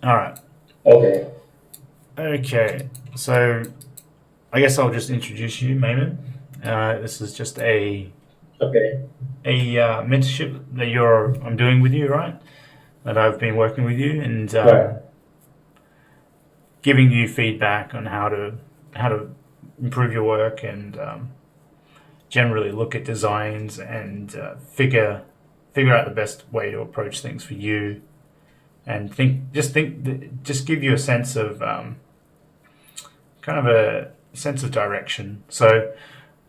All right. Okay. Okay. So I guess I'll just introduce you, Maymon. This is just Okay. a mentorship that I'm doing with you, right? That I've been working with you and Right. giving you feedback on how to improve your work and generally look at designs and figure out the best way to approach things for you and just give you a sense of kind of a sense of direction.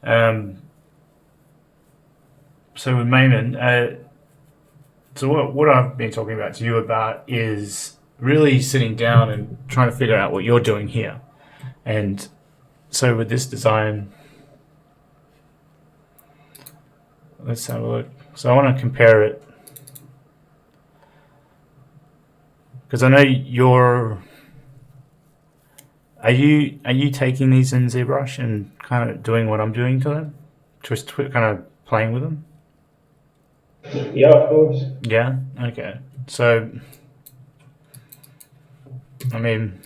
Um, so with Maymon, so what I've been talking about to you about is really sitting down and trying to figure out what you're doing here. And so with this design, let's have a look. So I want to compare it because I know you're. Are you taking these in ZBrush and kind of doing what I'm doing to them, just kind of playing with them? Yeah, of course. Yeah. Okay. So I mean,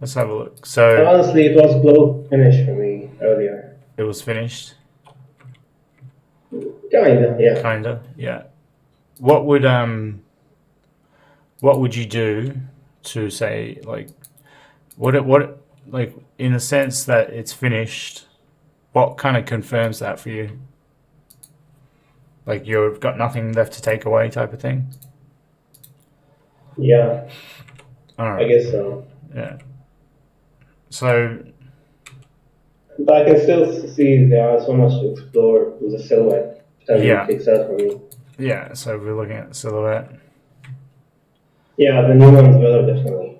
let's have a look. So Honestly, it was close finish for me earlier. it was finished, Kinda, yeah. kinda. Yeah. What would what would you do to say like what like in the sense that it's finished? What kind of confirms that for you? Like you've got nothing left to take away, type of thing. Yeah, All I right. guess so. Yeah. So But I can still see there are so much to explore with the silhouette. Doesn't yeah, fix out for me. yeah. So we're looking at the silhouette. Yeah, the new one's better, definitely.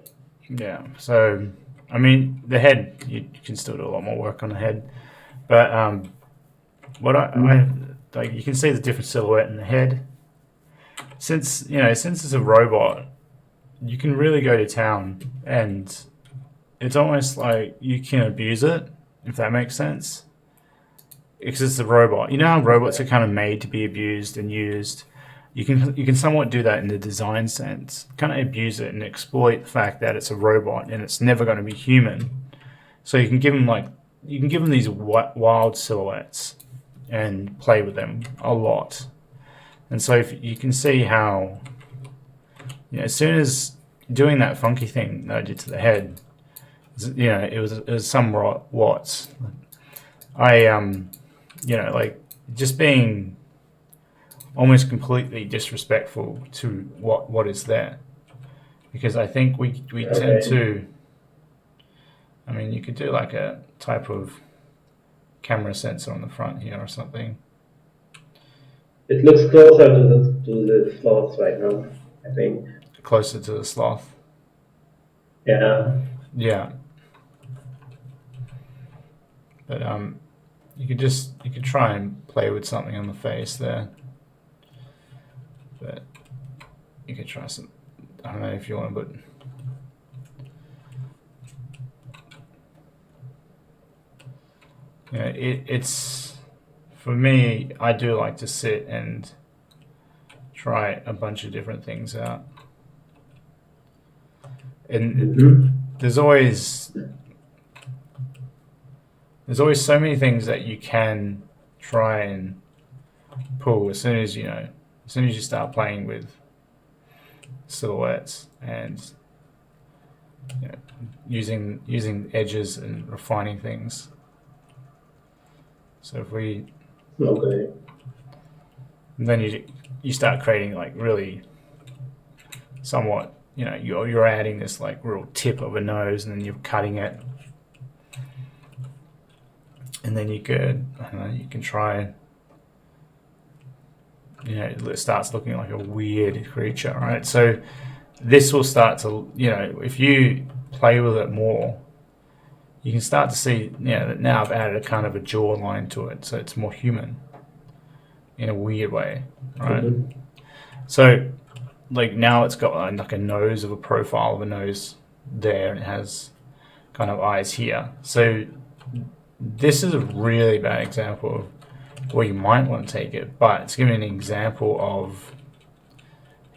Yeah. So I mean, the head you can still do a lot more work on the head, but what I like you can see the different silhouette in the head. Since it's a robot, you can really go to town, and it's almost like you can abuse it if that makes sense. Because it's a robot. You know how robots are kind of made to be abused and used. You can somewhat do that in the design sense. Kind of abuse it and exploit the fact that it's a robot and it's never going to be human. So you can give them these wild silhouettes and play with them a lot. And so if you can see how as soon as doing that funky thing that I did to the head, it was some watts. I like just being almost completely disrespectful to what is there, because I think we tend Okay. to. I mean, you could do like a type of camera sensor on the front here or something. It looks closer to the slots right now, I think. Closer to the sloth. Yeah. Yeah, but you could try and play with something on the face there, but you could try some. I don't know if you want, but it's for me. I do like to sit and try a bunch of different things out, and Hmm. there's always so many things that you can try and pull as soon as you start playing with silhouettes and you know, using edges and refining things. So if we Okay. then you start creating like really somewhat you're adding this like real tip of a nose and then you're cutting it, and then you could I don't know you can try it starts looking like a weird creature, right? So this will start to if you play with it more, you can start to see that now I've added a kind of a jawline to it, so it's more human in a weird way, right? Hmm. So like now it's got like a nose of a profile of a nose there, and it has kind of eyes here. So this is a really bad example of where you might want to take it, but it's giving an example of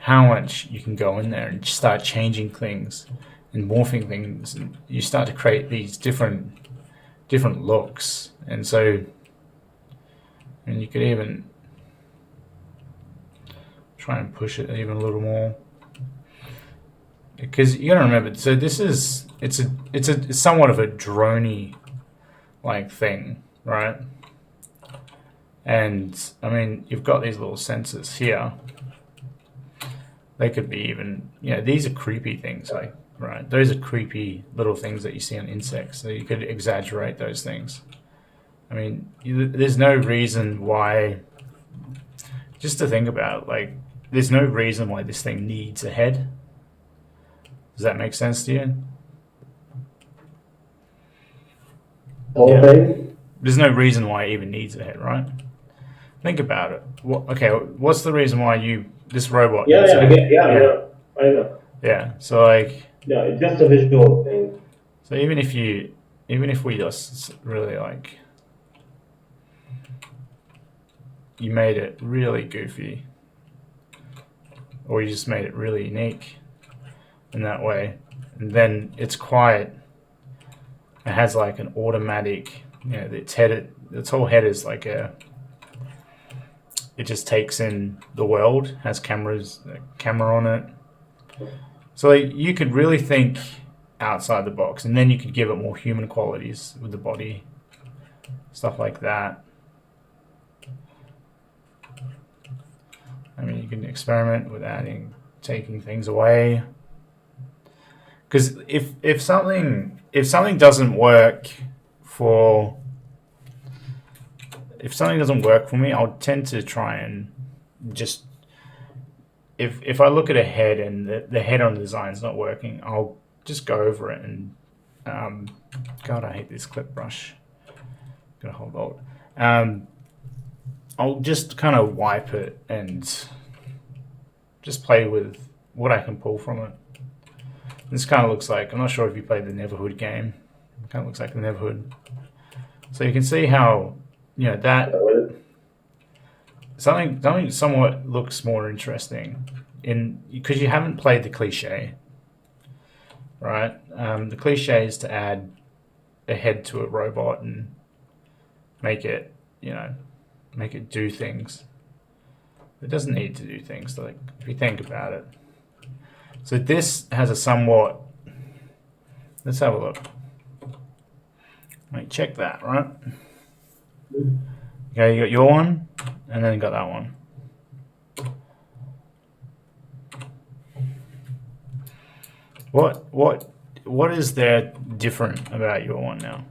how much you can go in there and start changing things and morphing things, and you start to create these different looks. And so, and you could even try and push it even a little more, because you got to remember. So this is it's somewhat of a droney like thing, right? And I mean, you've got these little sensors here. They could be even, these are creepy things, like, right? Those are creepy little things that you see on insects. So you could exaggerate those things. I mean, there's no reason why, just to think about it, like, there's no reason why this thing needs a head. Does that make sense to you? Whole thing? There's no reason why it even needs a head, right? Think about it. What's the reason why this robot Yeah, needs a head? I know. Yeah, so like, Yeah, it's just a visual thing. so even if we just really like, you made it really goofy, or you just made it really unique in that way, and then it's quiet. It has like an automatic, its whole head is like it just takes in the world, has a camera on it. So like, you could really think outside the box, and then you could give it more human qualities with the body, stuff like that. I mean, you can experiment with taking things away. Because if something doesn't work for me, I'll tend to try and just, if I look at a head and the head on the design is not working, I'll just go over it and God, I hate this clip brush. Gotta hold on. I'll just kind of wipe it and just play with what I can pull from it. This kind of looks like, I'm not sure if you played the Neverhood game. It kind of looks like the Neverhood. So you can see how, that something somewhat looks more interesting because you haven't played the cliche, right? The cliche is to add a head to a robot and make it do things. It doesn't need to do things, like, if you think about it. So this has a somewhat, let's have a look. Like, check that, right? Okay, you got your one, and then you got that one. What is there different about your one now?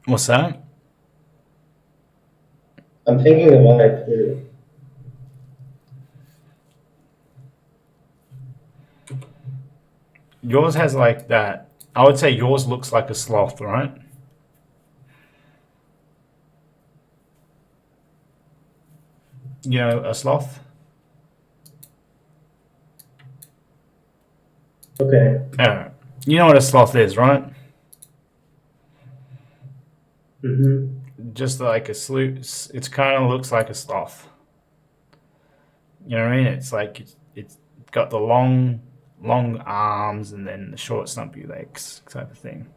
What's that? I'm thinking about it too. Yours has like that. I would say yours looks like a sloth, right? You know, a sloth? Okay. You know what a sloth is, right? Mm-hmm. Just like a sloth. It kind of looks like a sloth. You know what I mean? It's like it's got the long arms and then the short, stumpy legs type of thing.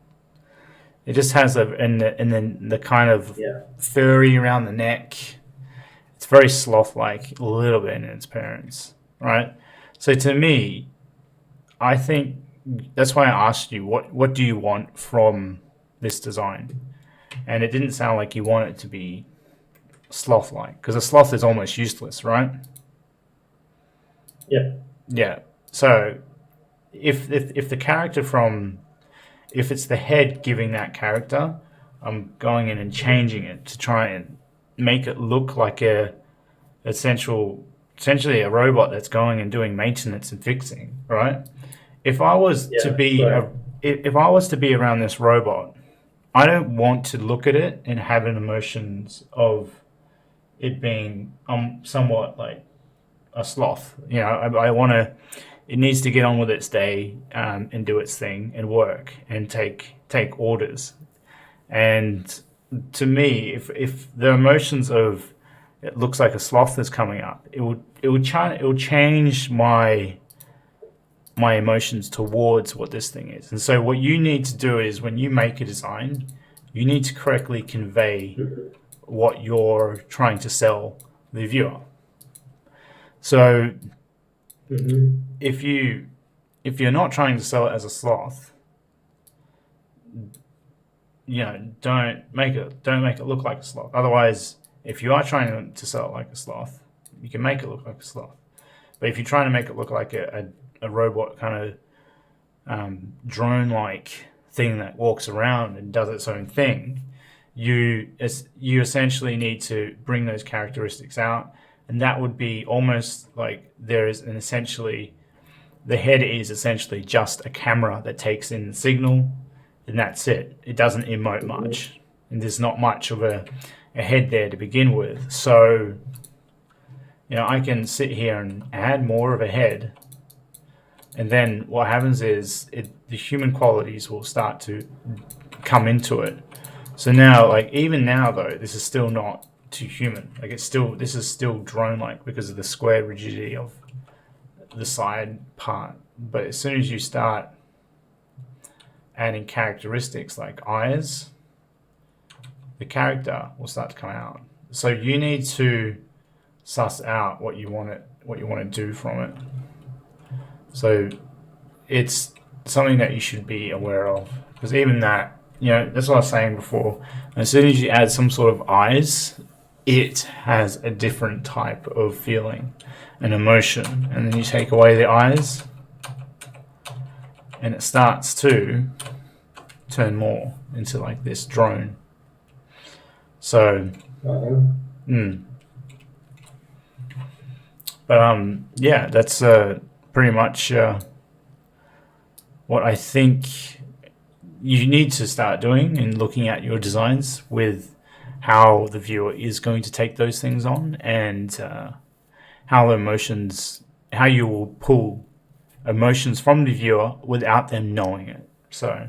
It just has and then the kind of furry around the neck. It's very sloth-like, a little bit in its appearance, right? So to me, I think that's why I asked you what do you want from this design, and it didn't sound like you want it to be sloth-like, because a sloth is almost useless, right? Yeah. Yeah. So if the character if it's the head giving that character, I'm going in and changing it to try and make it look like essentially a robot that's going and doing maintenance and fixing, right? If I was to be if I was to be around this robot, I don't want to look at it and have an emotions of it being somewhat like a sloth. I want to. It needs to get on with its day and do its thing and work and take orders. And to me, if the emotions of it looks like a sloth is coming up, it will change my emotions towards what this thing is. And so what you need to do is when you make a design, you need to correctly convey what you're trying to sell the viewer. So if you're not trying to sell it as a sloth, don't make it look like a sloth. Otherwise, if you are trying to sell it like a sloth, you can make it look like a sloth. But if you're trying to make it look like a robot kind of drone-like thing that walks around and does its own thing, you essentially need to bring those characteristics out, and that would be almost like there is an essentially the head is essentially just a camera that takes in the signal, and that's it. It doesn't emote much, and there's not much of a head there to begin with. So, I can sit here and add more of a head, and then what happens is the human qualities will start to come into it. So now, even now though, this is still not too human. This is still drone-like because of the square rigidity of the side part. But as soon as you start adding characteristics like eyes, the character will start to come out. So you need to suss out what you want to do from it. So it's something that you should be aware of, because even that, that's what I was saying before. As soon as you add some sort of eyes, it has a different type of feeling and emotion, and then you take away the eyes and it starts to turn more into like this drone. So but that's pretty much what I think you need to start doing and looking at your designs with how the viewer is going to take those things on, and how you will pull emotions from the viewer without them knowing it. So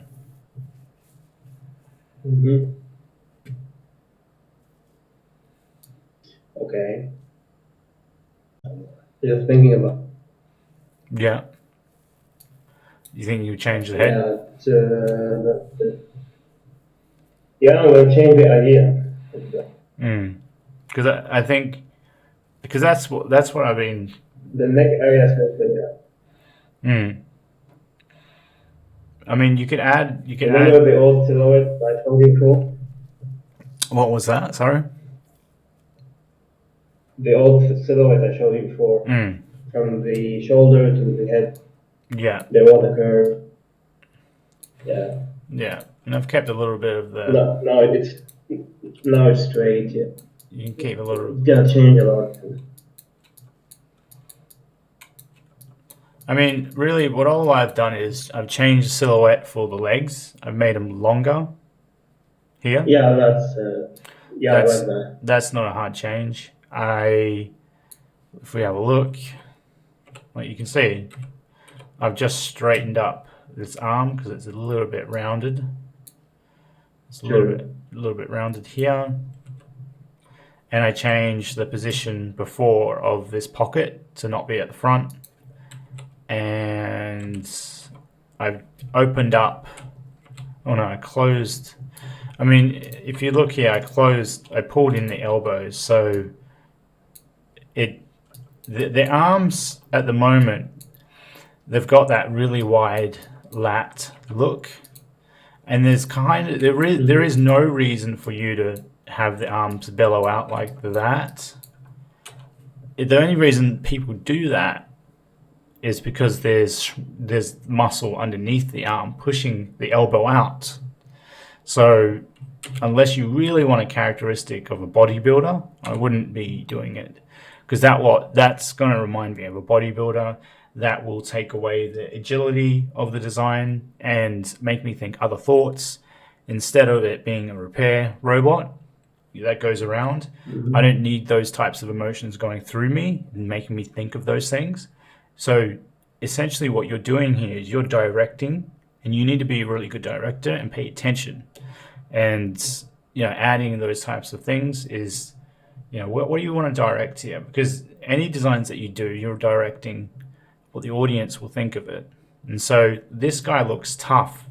Okay. Just thinking about. yeah, you think you change the head? Yeah, I'm gonna change the idea. Because I think that's what I've been. The neck area is going I mean, you could add. Remember the old silhouette I showed you before? What was that? Sorry. The old silhouette I showed you before, from the shoulder to the head. Yeah. There was a curve. Yeah. Yeah, and I've kept a little bit of the. Now it's straight. Yeah. You can keep a little. It's gonna change a lot. I mean, really, what all I've done is I've changed the silhouette for the legs. I've made them longer. Here. Yeah, that's. I like that. That's not a hard change. If we have a look, like you can see, I've just straightened up this arm because it's a little bit rounded. It's a little bit rounded here, and I changed the position before of this pocket to not be at the front, and I've opened up. Oh no, I closed. I mean, if you look here, I pulled in the elbows, so the arms at the moment, they've got that really wide lat look, and there is no reason for you to have the arms bellow out like that. The only reason people do that is because there's muscle underneath the arm pushing the elbow out. So unless you really want a characteristic of a bodybuilder, I wouldn't be doing it, because that's going to remind me of a bodybuilder. That will take away the agility of the design and make me think other thoughts instead of it being a repair robot that goes around. I don't need those types of emotions going through me and making me think of those things. So essentially what you're doing here is you're directing, and you need to be a really good director and pay attention. And adding those types of things is, what do you want to direct here? Because any designs that you do, you're directing what the audience will think of it. And so this guy looks tough,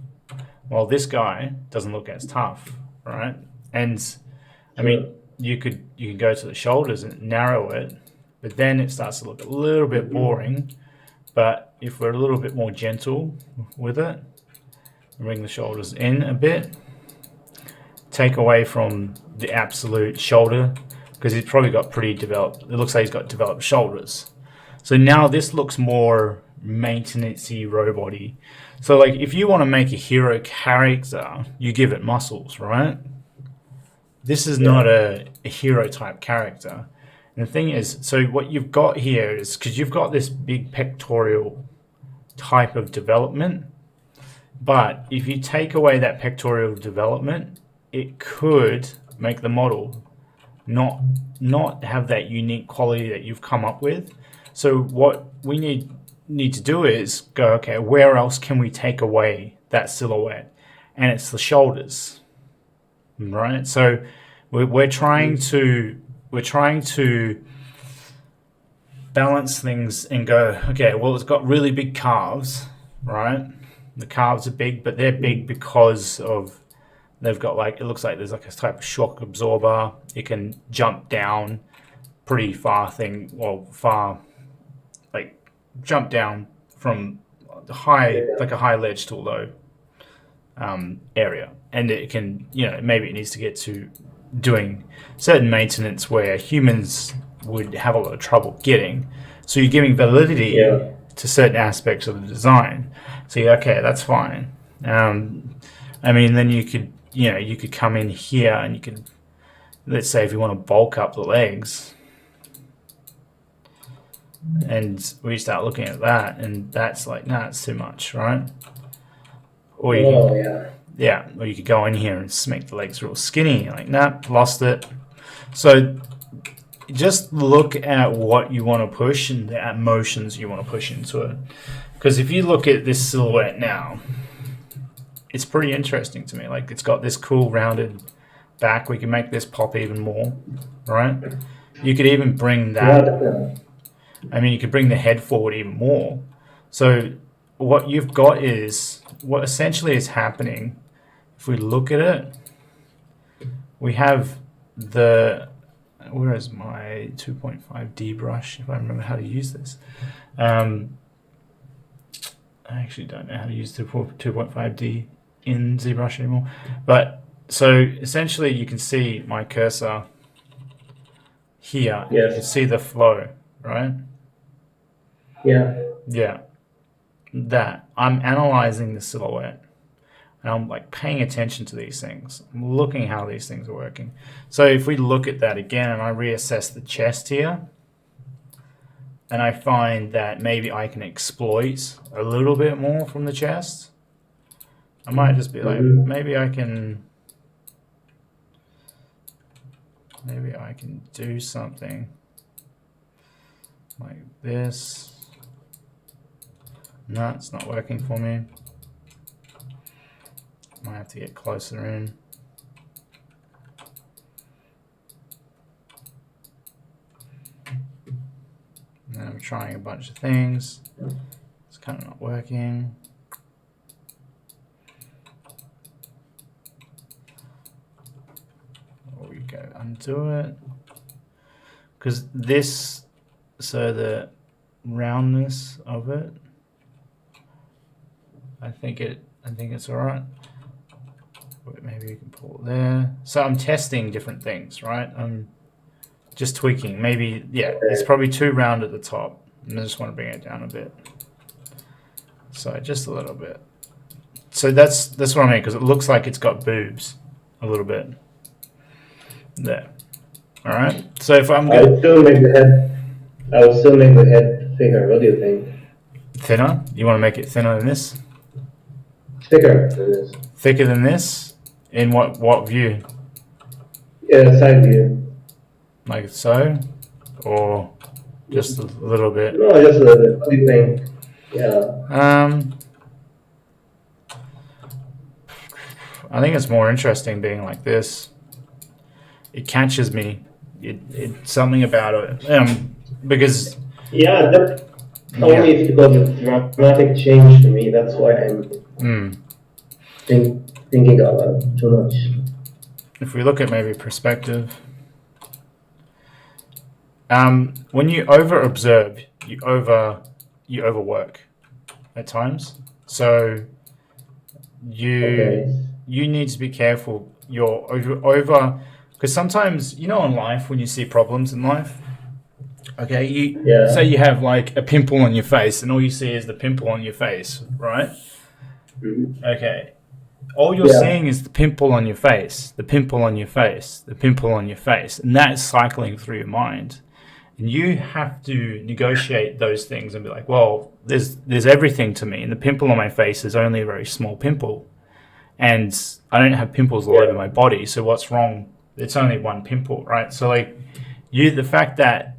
while this guy doesn't look as tough, right? And I mean, you could go to the shoulders and narrow it, but then it starts to look a little bit boring. But if we're a little bit more gentle with it, bring the shoulders in a bit, take away from the absolute shoulder, because he's probably got pretty developed, it looks like he's got developed shoulders. So now this looks more maintenance-y, robot-y. So like if you want to make a hero character, you give it muscles, right? This is not a hero type character. And the thing is, so what you've got here is, because you've got this big pectoral type of development, but if you take away that pectoral development, it could make the model not have that unique quality that you've come up with. So what we need to do is go, okay, where else can we take away that silhouette? And it's the shoulders, right? So we're trying to balance things and go, okay, well, it's got really big calves, right? The calves are big, but they're big because of they've got like, it looks like there's like a type of shock absorber. It can jump down pretty far like jump down from the high, like a high ledge to a low area. And it can, maybe it needs to get to doing certain maintenance where humans would have a lot of trouble getting. So you're giving validity to certain aspects of the design. So okay, that's fine. I mean, then you could come in here and you could, let's say if you want to bulk up the legs, and we start looking at that, and that's like, nah, it's too much, right? Or you or you could go in here and make the legs real skinny. You're like, nah, lost it. So just look at what you want to push and the emotions you want to push into it. Because if you look at this silhouette now, it's pretty interesting to me. Like, it's got this cool rounded back. We can make this pop even more, right? You could even bring that. I mean, you could bring the head forward even more. So what you've got is, what essentially is happening, if we look at it, we have where is my 2.5D brush, if I remember how to use this. I actually don't know how to use the 2.5D in ZBrush anymore. But so essentially you can see my cursor here. Yes. You can see the flow, right? Yeah. That. I'm analyzing the silhouette. And I'm like paying attention to these things. I'm looking how these things are working. So if we look at that again and I reassess the chest here, and I find that maybe I can exploit a little bit more from the chest, I might just be like, maybe I can do something like this. No, it's not working for me. Might have to get closer in. And I'm trying a bunch of things. It's kind of not working. Or we go undo it. Because this, so the roundness of it, I think it's all right. Maybe you can pull it there. So I'm testing different things, right? I'm just tweaking. Maybe, it's probably too round at the top. And I just want to bring it down a bit. So just a little bit. So that's what I mean, because it looks like it's got boobs a little bit. There. All right. So if I'm I would still make the head thicker. What do you think? Thinner? You want to make it thinner than this? Thicker than this. Thicker than this? In what view? Yeah, side view. Like so? Or just a little bit? No, just a little bit. What do you think? Yeah. I think it's more interesting being like this. it catches me. It's something about it. Because Yeah, that yeah. only is because of dramatic change to me. That's why I'm Mm. thinking about it too much. If we look at maybe perspective, when you over observe, you overwork at times. So you Okay. you need to be careful. You're over because sometimes in life when you see problems in life, okay, you say Yeah. you have like a pimple on your face and all you see is the pimple on your face, right? Mhm. Okay. All you're Yeah. seeing is the pimple on your face, the pimple on your face, the pimple on your face, and that is cycling through your mind. And you have to negotiate those things and be like, well, there's everything to me, and the pimple on my face is only a very small pimple, and I don't have pimples all over Yeah. my body. So what's wrong? It's only one pimple, right? So like the fact that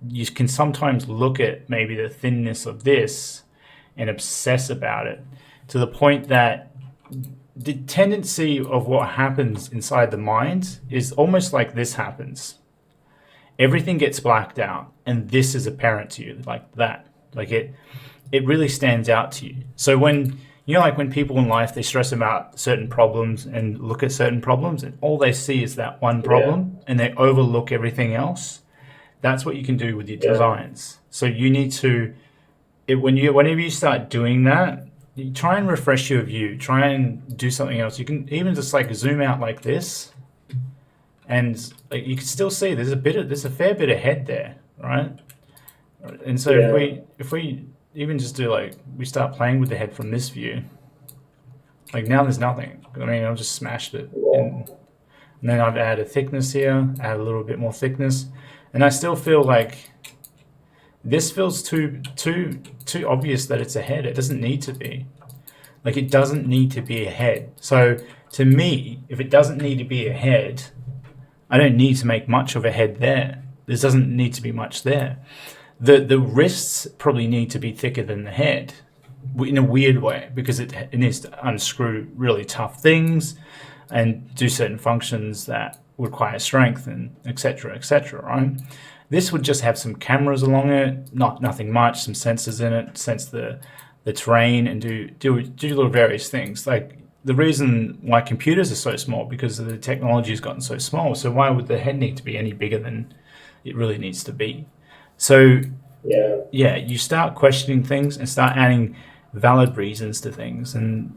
you can sometimes look at maybe the thinness of this and obsess about it to the point that the tendency of what happens inside the mind is almost like this happens. Everything gets blacked out, and this is apparent to you, like that. Like it really stands out to you. So when like when people in life they stress about certain problems and look at certain problems, and all they see is that one Yeah. problem, and they overlook everything else. That's what you can do with your Yeah. designs. So you need to whenever you start doing that, you try and refresh your view. Try and do something else. You can even just like zoom out like this, and like, you can still see there's a fair bit of head there, right? And so Yeah. if we even just do like we start playing with the head from this view, like now there's nothing. I mean, I've just smashed it, Wow. and then I've added thickness here, add a little bit more thickness, and I still feel like this feels too obvious that it's a head. It doesn't need to be. Like it doesn't need to be a head. So to me, if it doesn't need to be a head, I don't need to make much of a head there. There doesn't need to be much there. The wrists probably need to be thicker than the head in a weird way because it needs to unscrew really tough things and do certain functions that require strength and etc. Right? This would just have some cameras along it, nothing much, some sensors in it, sense the terrain and do little various things. Like the reason why computers are so small because the technology has gotten so small. So why would the head need to be any bigger than it really needs to be? So Yeah. yeah, you start questioning things and start adding valid reasons to things, and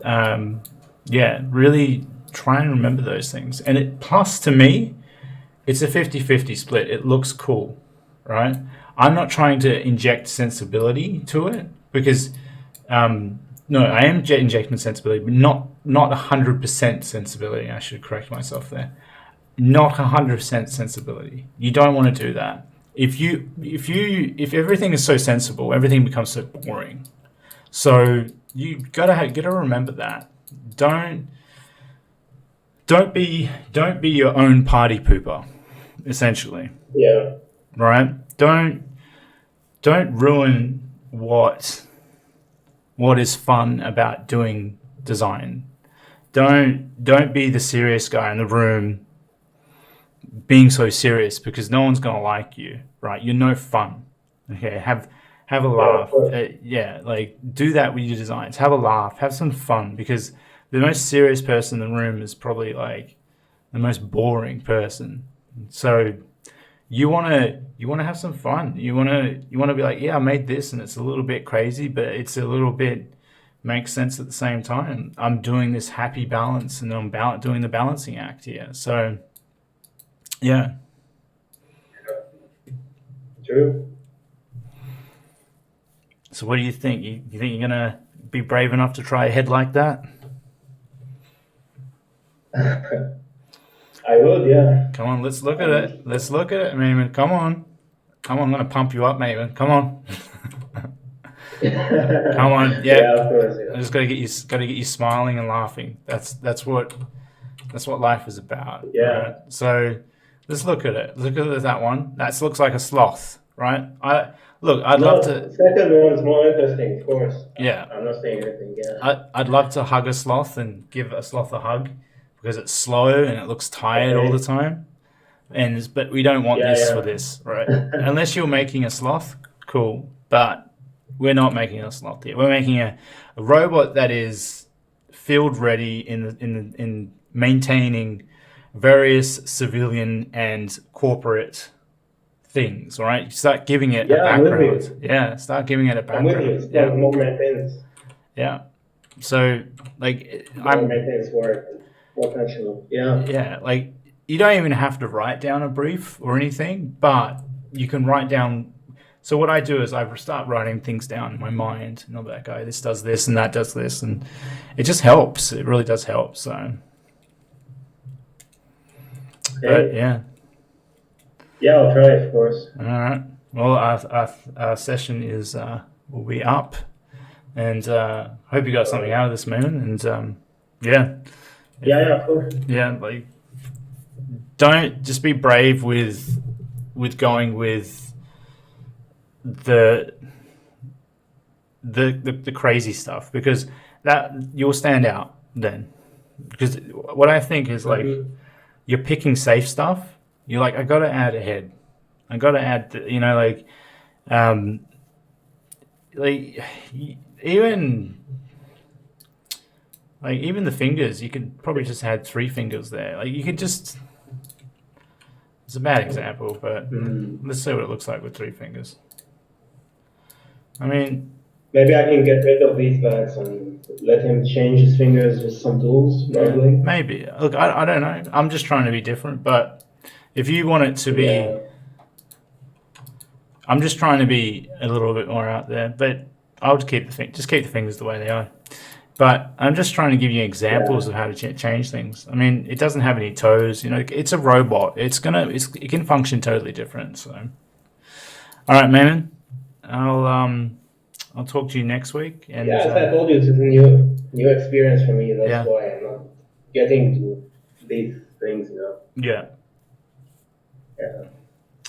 yeah, really try and remember those things. And it plus to me, it's a 50-50 split. It looks cool, right? I'm not trying to inject sensibility to it because no, I am injecting sensibility, but not 100% sensibility. I should correct myself there. Not 100% sensibility. You don't want to do that. If everything is so sensible, everything becomes so boring. So you gotta remember that. Don't don't be your own party pooper, essentially, Yeah. right? Don't ruin what is fun about doing design. Don't be the serious guy in the room being so serious because no one's gonna like you, right? You're no fun. Okay, have a Yeah. Of laugh. course. Yeah, like do that with your designs. Have a laugh. Have some fun because the most serious person in the room is probably like the most boring person. So you wanna have some fun. You wanna be like, yeah, I made this and it's a little bit crazy, but it's a little bit makes sense at the same time. I'm doing this happy balance and I'm doing the balancing act here. So yeah. True. So what do you think? You think you're gonna be brave enough to try a head like that? I would. Yeah. Come on, let's look at Um, it. Let's look at it, Maymon. Come on. Come on, I'm gonna pump you up, Maymon. Come on. Come on. yeah. Yeah. Of course. I Yeah. just gotta get you smiling and laughing. That's what life is about, right? Yeah. So let's look at it. Look at that one. That looks like a sloth, right? I'd love No, to the second one is more interesting. Of course. yeah. I'm not saying anything. Yeah. I'd love to hug a sloth and give a sloth a hug because it's slow and it looks tired all the Okay. time. but we don't want Yeah, this for yeah. this, right? Unless you're making a sloth, cool. But we're not making a sloth here. We're making a robot that is field ready in maintaining various civilian and corporate things. All right, you start giving it a Yeah, I'm with background. you. Yeah, start giving it a I'm with you. background. It's Yeah, like more maintenance, yeah. So like more I'm maintenance work, more functional. Yeah. yeah, like you don't even have to write down a brief or anything, but you can write down. So what I do is I start writing things down in my mind, and I'll be like, "Oh, this does this, and that does this," and it just helps. It really does help. So, but Okay. yeah, Yeah, I'll try, of course. all right. Well, our session is will be up, and hope you got something out of this, man. And yeah, Yeah, yeah, of course. yeah, like don't just be brave with going with the the crazy stuff because that you'll stand out then. Because what I think is like Mm-hmm. you're picking safe stuff. You're like, I got to add a head. I got to add, um, like even even the fingers. You could probably just add three fingers there. Like you could just. It's a bad example, but Mm. let's see what it looks like with three fingers. I mean, Maybe I can get rid of these bags and let him change his fingers with some tools, yeah, probably. maybe. Look, I don't know. I'm just trying to be different, but if you want it to be, Yeah. I'm just trying to be a little bit more out there. But I'll just keep the fingers the way they are. But I'm just trying to give you examples Yeah. of how to change things. I mean, it doesn't have any toes. You know, it's a robot. It can function totally different. So, all right, Maymon, I'll talk to you next week. Yeah, And as I told you, it's a new experience for me. That's yeah, why I'm not getting to these things. yeah. Yeah.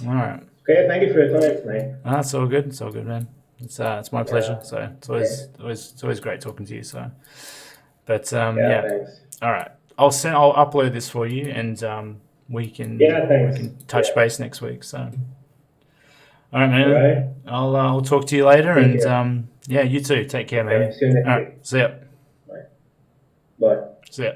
All right. Okay, thank you for your time, mate. That's all good. It's all good, man. It's my pleasure. Yeah. So Okay. it's always great talking to you. So, but Yeah, yeah. thanks. All right. I'll upload this for you, and Yeah, we thanks. can touch Yeah. base next week. So, all right, All man. right. I'll talk to you later, Take and care. yeah, you too. Take care, Okay, man. see you All next right. week. See ya. Bye. Bye. See ya.